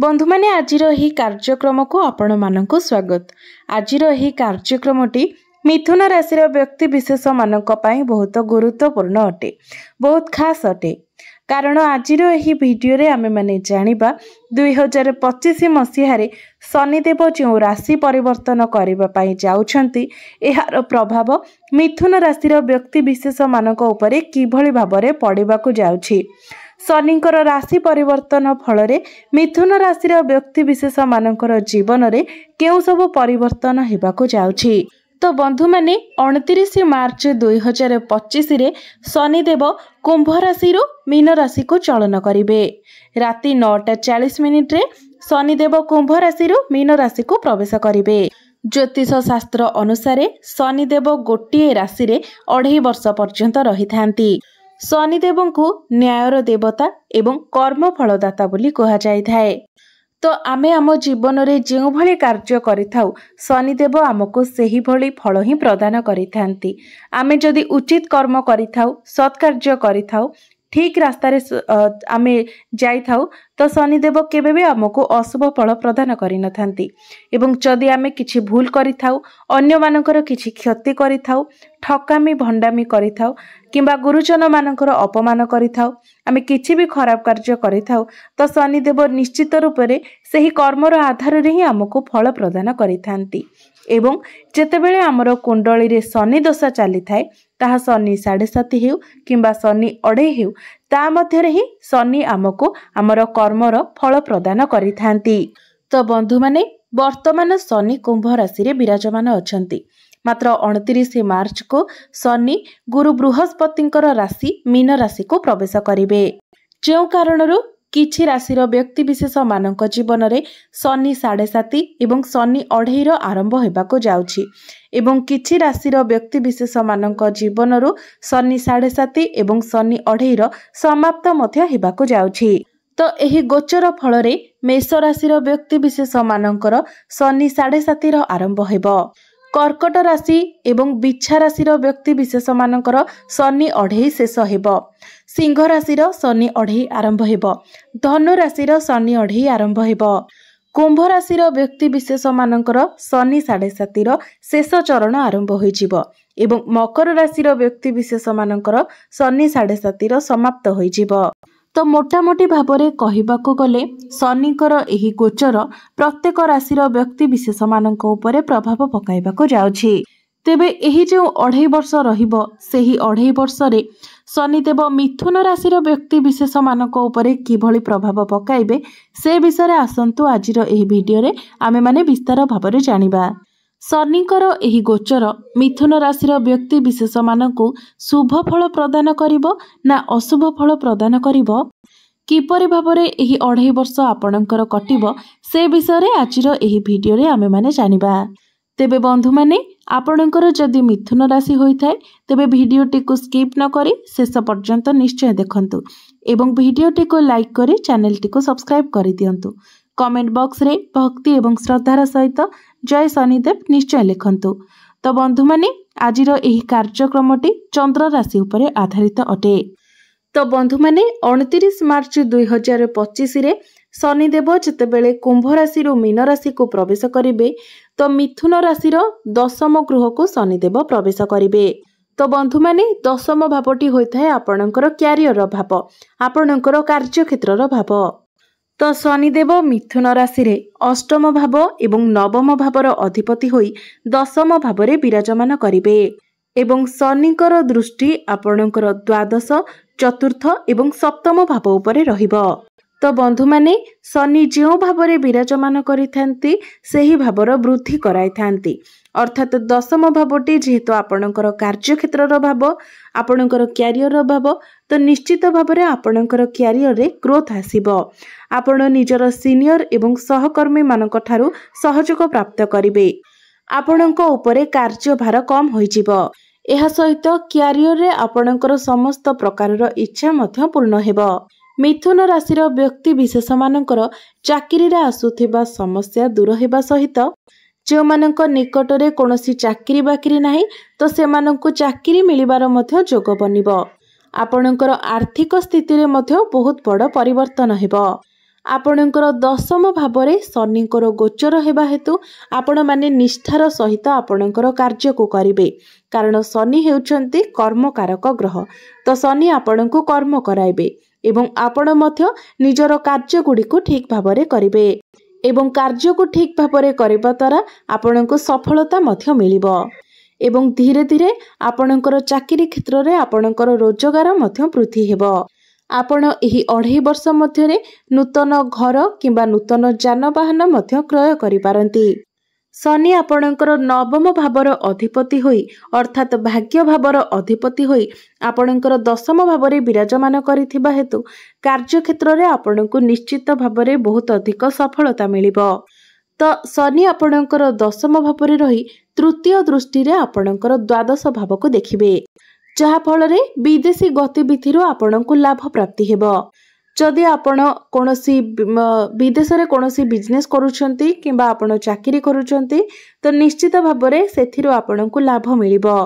बंधु माने आजिर एही कार्यक्रम को आपण मानक स्वागत। आजिर एही कार्यक्रमटी मिथुन राशि व्यक्ति विशेष मानक पई बहुत गुरुत्वपूर्ण अटे, बहुत खास अटे। कारण आजिर एही वीडियो रे आमे माने जानिबा 2025 मसीह शनिदेव जो राशि परिवर्तन करबा पई जाउछंती एहार प्रभाव मिथुन राशि व्यक्ति विशेष मानक उपरे किभली भाबरे पड़िबाकू जाउछि। शनिकर राशि परिवर्तन फल मिथुन राशि व्यक्ति विशेष मानकर जीवन में केउ सब परिवर्तन होबाकू जाउछि। तो बंधु माने 29 मार्च 2025 रे शनिदेव कुंभ राशि मीन राशि को चलन करिवे। राति 9:40 रे शनिदेव कुंभ राशि मीन राशि को प्रवेश करिवे। ज्योतिष शास्त्र अनुसार शनिदेव गोटे राशि रे 2.5 वर्ष पर्यंत रही थांती। शनिदेव को न्यायर देवता एवं कर्म फलदाता बोली कहा जाय थाए। तो आमे आम जीवन में जो भली कार्य करिथाउ शनिदेव आमको सेही भली फल ही प्रदान करिथांती। आमे जदि उचित कर्म करिथाउ, सत्कार्य करिथाउ, ठीक रास्तार आमे जाइथाउ तो शनिदेव केबे भी आमको अशुभ फल प्रदान करि नथांती। एवं जदि आमे किछि भूल करिथाउ, अन्य मानकर किछि क्षति करिथाउ, ठकामी भंडामी करिथाउ किंबा गुरुजन मानकर अपमान करिथाउ, आमे किछि भी खराब कार्य करिथाउ तो शनिदेव निश्चित रूप से सही कर्मर आधार रे ही आमको फल प्रदान करिथांती। एवं जेतेबेले आमर कुंडली रे शनि दशा चली थाए ताहा शनि 7.5 हेउ किंबा शनि 2.5 हेउ ता मध्य ही शनि आमको आमर कर्मर फल प्रदान करिथांती। तो बंधु माने वर्तमान शनि कुंभ राशि रे विराजमान अछंती। मात्र 29 मार्च को शनि गुरु बृहस्पतिंकर राशि मीन राशि को प्रवेश करिवे। जो कारणरू किछि राशिर व्यक्ति विशेष मानक जीवन में शनि 7.5 एवं शनि 2.5 आरंभ होबाकू जाउछि एवं किछि राशिर व्यक्ति विशेष मानक जीवनरू शनि 7.5 एवं शनि 2.5 समाप्त मध्य होबाकू जाउछि। तो एही गोचर फल रे मेष राशिर व्यक्ति विशेष मानकर शनि 7.5 आरंभ हेबो। कर्कट राशि एवं बिच्छा राशिर व्यक्ति विशेष मानकर शनि 2.5 शेष हेबो। सिंह राशिर शनि 2.5 आरंभ हेबो। धनु राशिर शनि 2.5 आरंभ हेबो। कुंभ राशिर व्यक्ति विशेष मानकर शनि 7.5 शेष चरण आरंभ होइजिबो एवं मकर राशिर व्यक्ति विशेष मानकर शनि 7.5 समाप्त होइजिबो। तो मोटामोटी भाबरे कहिबाकू गले शनिकर एही गोचर प्रत्येक राशिर व्यक्ति विशेष मानक उपरे प्रभाव पकाइबाकू जाउछि। तेबे एही जो 2.5 वर्ष रहिबो सेही 2.5 वर्ष रे शनिदेव मिथुन राशिर व्यक्ति विशेष मानक उपरे किभली प्रभाव पकाइबे से विषय आसंतु आजिर एही वीडियो रे आमे माने विस्तार भाबरे जानिबा। शनिकर एही गोचर मिथुन राशिर व्यक्ति विशेष मानकु शुभ फल प्रदान करिबो ना अशुभ फल प्रदान करिबो, किपरि भाबरे एही 2.5 वर्ष आपणकर कटिबो से विषय रे आजिर एही वीडियो रे आमे माने जानिबा। तेबे बंधु माने आपणकर जदि मिथुन राशि होई थाए तेबे वीडियोटी को स्किप न करी शेष पर्यंत निश्चय देखंतु एवं वीडियोटी को लाइक करी चैनलटी को सब्सक्राइब करि दियंतु। कमेंट बॉक्स रे भक्ति एवं श्रद्धार सहित जय शनिदेव निश्चय लिखंतु। तो बंधु माने आजिर एही कार्यक्रमटी चंद्र राशि उपरे आधारित अटे। तो बंधु माने 29 मार्च 2025 रे शनिदेव जेतेबेले कुंभ राशि मीन राशि को प्रवेश करिवे तो मिथुन राशि दशम गृह को शनिदेव प्रवेश करिवे। तो बंधु माने दशम भावटी होइथाय आपणकर क्यारियर भाव, आपणकर कार्य क्षेत्रर भाव। तो शनिदेव मिथुन राशि रे अष्टम भाव एवं नवम भावर अधिपति होई दशम भावरे विराजमान करिवे एवं शनिकर दृष्टि आपणकर द्वादश, चतुर्थ एवं सप्तम भाव उपरे रहिबो। तो बंधु माने शनि जो भावरे विराजमान करिथांती सेही भावर वृद्धि कराइथांती। अर्थात दशम भावटी जेहेतु आपणकर कार्य क्षेत्रर भाव, आपणकर क्यारियर भाव, तो निश्चित भावरे आपणकर क्यारियर रे ग्रोथ आसीबो। आपण निजर सीनियर एवं सहकर्मी मानक ठारू सहयोग प्राप्त करिवे। आपणक उपरे कार्यभार कम होइजिबो। एहा सहित क्यारियर रे आपणकर समस्त प्रकारर इच्छा मध्य पूर्ण हेबो। मिथुन राशिर व्यक्ति विशेष मानकर चाकरी रे आसुथिबा समस्या दूर हेबा सहित जो मानक निकट रे कोनोसी चाकरी बाकरी नाही तो सेमानंकु चाकरी मिलिबार मध्य जोग बनिबो। आपणकर आर्थिक स्थिति रे मध्य बहुत बड़ परिवर्तन हेबो। आपणकर दशम भाव शनिकर गोचर हेबा हेतु आपण माने निष्ठार सहित आपणकर कार्य को करिवे कारण शनि हेउचंती कर्मकारक ग्रह तो शनि आपणको कर्म कराइबे एवं आपण मध्य निजर कार्य गुडी को ठीक भाबरे करिवे एवं कार्य को ठीक भाबरे करिबा द्वारा आपणको सफलता मध्य मिलिबो एवं धीरे धीरे आपणकर चाकरी क्षेत्र रे आपणकर रोजगार मध्य वृद्धि हेबो। आपण एही 2.5 वर्ष मध्यरे नूतन घर किंबा नूतन जानवाहन मध्य क्रय करि पारंती। शनि आपणकर नवम भावर अधिपति होई अर्थात भाग्य भावर अधिपति होई आपणकर दशम भावरे विराजमान करिथिबा हेतु कार्य क्षेत्र रे आपणको निश्चित भावरे बहुत अधिक सफलता मिलिबो। तो शनि आपणकर दशम भावरे रही तृतीय दृष्टि रे आपणकर द्वादश भाव को देखिबे जहा फल रे विदेशी गतिविधि आपणको लाभ प्राप्ति हेबो। जदि आपण कोनोसी विदेश रे कोनोसी बिजनेस करूछंती किंबा आपण चाकरी करूछंती तो निश्चित भाबरे सेथिरो आपणको लाभ मिलिबो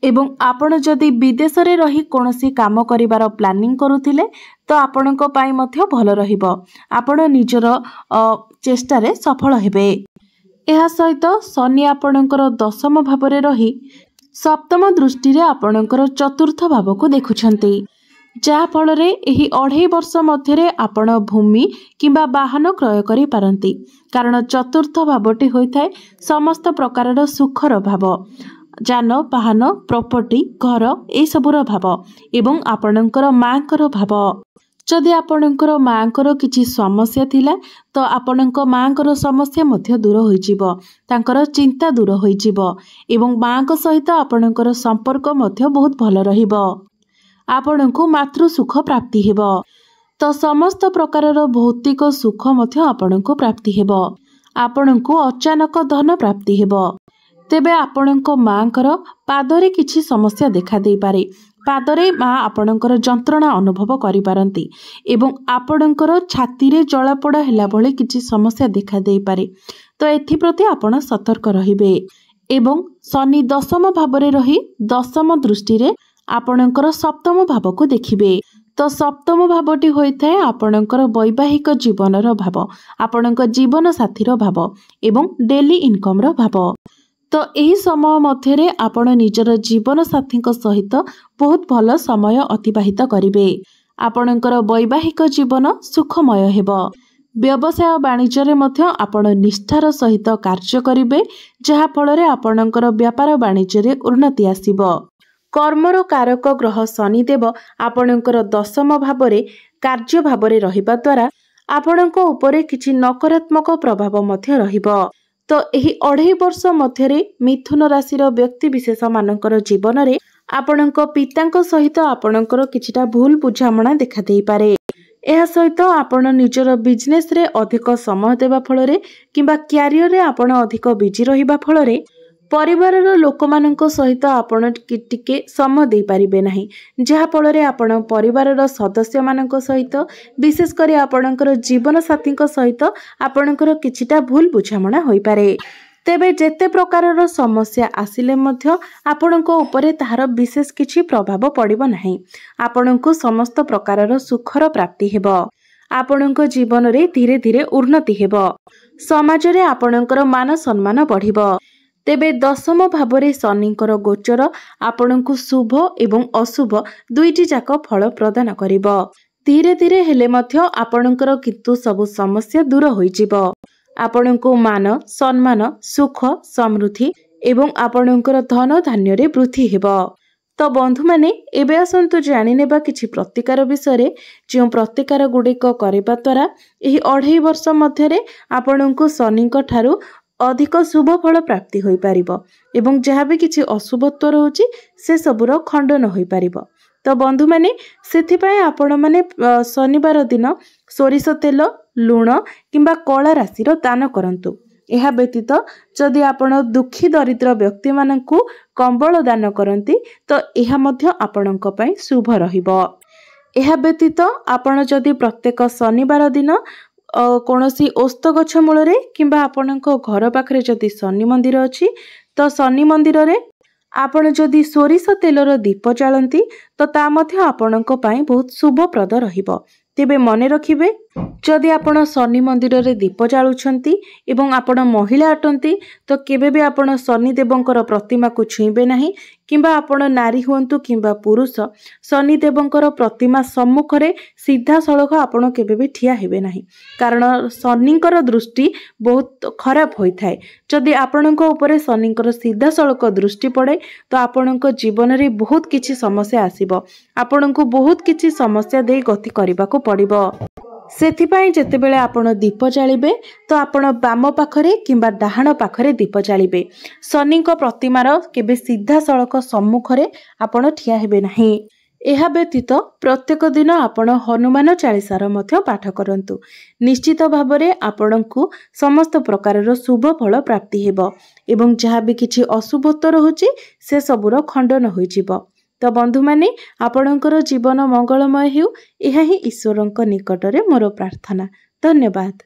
एवं आपण जदि विदेश रे रही कोनोसी काम करिवार प्लानिंग करूथिले तो आपणको पाई मध्य भलो रहिबो आपण निजर चेष्टा रे सफल हेबे। एहा सहित शनि आपणकर दशम भावरे रही सप्तम दृष्टि रे आपणकर चतुर्थ भाव को देखुछंती जहा फल रे एही 2.5 वर्ष मध्यरे आपण भूमि किंबा वाहन क्रय करि पारंती कारण चतुर्थ भावटी होइथाय समस्त प्रकारर सुखर भाव जान वाहन प्रॉपर्टी घर ए सबुर भाव एवं आपणकर मांकर भाव। जदि आपणकर मांकर किछि समस्या थिला तो आपणक मांकर समस्या मध्य दूर होई जिवो तांकर चिंता दूर होई जिवो एवं मांक सहित आपणकर संपर्क मध्य बहुत भलो रहिबो आपणको मातृ सुख प्राप्ति हेबो। तो समस्त प्रकारर भौतिक सुख मध्य आपणको प्राप्ति हेबो आपणको अचानक धन प्राप्ति हेबो। तेबे आपणको मांकर पादरे किछि समस्या देखा देई पारे पादरे माँ आपणकर जंत्रणा अनुभव करि पारंती एवं आपणकर छाती रे जलापोड़ा हेला भली किछि समस्या देखा देई पारे तो एथि प्रति आपण सतर्क रहिबे एवं शनि दशम भावरे रही दशम दृष्टि रे आपणकर सप्तम भाव को देखिबे तो सप्तम भावटी होइथाय आपणकर वैवाहिक जीवनर भाव आपणक जीवन साथीर भाव एवं डेली इनकम रो भाव। तो एही समय मध्यरे आपण निजर जीवन साथी सहित बहुत भल समय अतिबाहित करिवे आपणकर वैवाहिक जीवन सुखमय हेबो। व्यवसाय वाणिज्य रे मध्य आपण निष्ठार सहित कार्य करिवे जहा फल रे आपणकर व्यापार वाणिज्य रे उन्नति आसीबो। कर्मर कारक ग्रह शनिदेव आपणकर दशम भावरे कार्य भावरे रहिबा द्वारा आपणको उपरे किछि नकारात्मक प्रभाव मध्य रहिबो। तो एही 2.5 वर्ष मध्यरे मिथुन राशिर व्यक्ति विशेष मानकर जीवन रे आपणको पितांक सहित आपणकर किछिटा भूल बुझामणा देखा देई पारे। एहा सहित आपण निजर बिजनेस रे अधिक समय देबा फल रे किंबा क्यारियर रे आपण अधिक बिजी रहिबा फल रे परिवार लोकमानक सहित आपण टिके समय दे पारिबे नाही जहा फल रे आपण परिवार सदस्य मानक सहित विशेष करी आपणकर जीवन साथी सहित आपणकर किछिटा भूल बुझामणा होई पारे। तेबे जेते प्रकारर समस्या आसिले मध्य आपणको उपरे ताहार विशेष किछि प्रभाव पड़िबो नाही आपणको समस्त प्रकारर सुखर प्राप्ति हेबो आपणको जीवन रे धीरे धीरे उन्नति हेबो समाज रे आपणकर मान सम्मान बढ़िबो। तेबे दशम भावरे शनिकर गोचर आपणको शुभ एवं अशुभ दुईटी जाक फल प्रदान करिबो धीरे धीरे हेले मध्य आपणकर किंतु सबु समस्या दूर होई जिवो आपणको मान सम्मान सुख समृद्धि एवं आपणकर धन धान्य रे वृद्धि हेबो। तो बंधु माने एबे आसंतु जानि नेबा किछि प्रतिकार विषय जो प्रतिकार गुड़िक करबा द्वारा एही 2.5 वर्ष मध्यरे आपणको शनिक ठारू अधिक शुभ फल प्राप्ति होई पारिबो एवं जहाँ भी किछि अशुभत्व रहउछि से सबुर खंडन होई पारिबो। तो बंधु माने सेथिपाई आपण माने शनिवार दिन सोरिष तेल लुण किंबा कला राशिर दान करंतु। एहा व्यतीत जदि आपण दुखी दरिद्र व्यक्ति मानकु कंबल दान करंती तो एहा मध्य आपणक पई शुभ रहिबो। एहा व्यतीत आपण जदि प्रत्येक शनिवार दिन कौनसी ओस्त गछ मूल किंबा आपणक घर पाखरे जदि शनि मंदिर अछि तो शनि मंदिर रे आपण जदि सोरिष तेलर दीप जालंती तो ता मध्य आपणक पई बहुत शुभप्रद रहिबो। तेबे मने रखिबे जदि आपण शनि मंदिर रे दीप जालुछंती एवं आपण महिला अटंती तो केबे भी आपण शनिदेवंकर प्रतिमा को छुईबे नहीं किंबा आपण नारी हुंतु किंबा पुरुष शनिदेवंकर प्रतिमा सम्मुख रे सीधा सड़क आपण केबे भी ठिया हेबे नहीं कारण शनिंकर दृष्टि बहुत खराब होइथाय। जदि आपणक ऊपर शनिंकर सीधा सड़क दृष्टि पड़े तो आपणक जीवन रे बहुत किछि समस्या आसीबो आपणको बहुत किछि समस्या दे गति करबा को पड़िबो। सेथिपाई जेतेबेले आपण दीप जालिबे तो आपण बाम पाखरे किंबा डाहाण पाखरे दीप जालिबे शनिक प्रतिमार केबे सीधा सड़क सम्मुखरे आपण ठिया हेबे नाही। एहा व्यतीत प्रत्येक दिन आपण हनुमान चालीसार मध्य पाठ करंतु निश्चित भाबरे आपणकु समस्त प्रकारर शुभ फल प्राप्ति हेबो एवं जहाँ भी किछि अशुभत्व रहुछि से सबुर खंडन होई जिवो। तो बंधु माने आपणकर जीवन मंगलमय हेउ एहा ही ईश्वरंक निकटरे मोर प्रार्थना। धन्यवाद।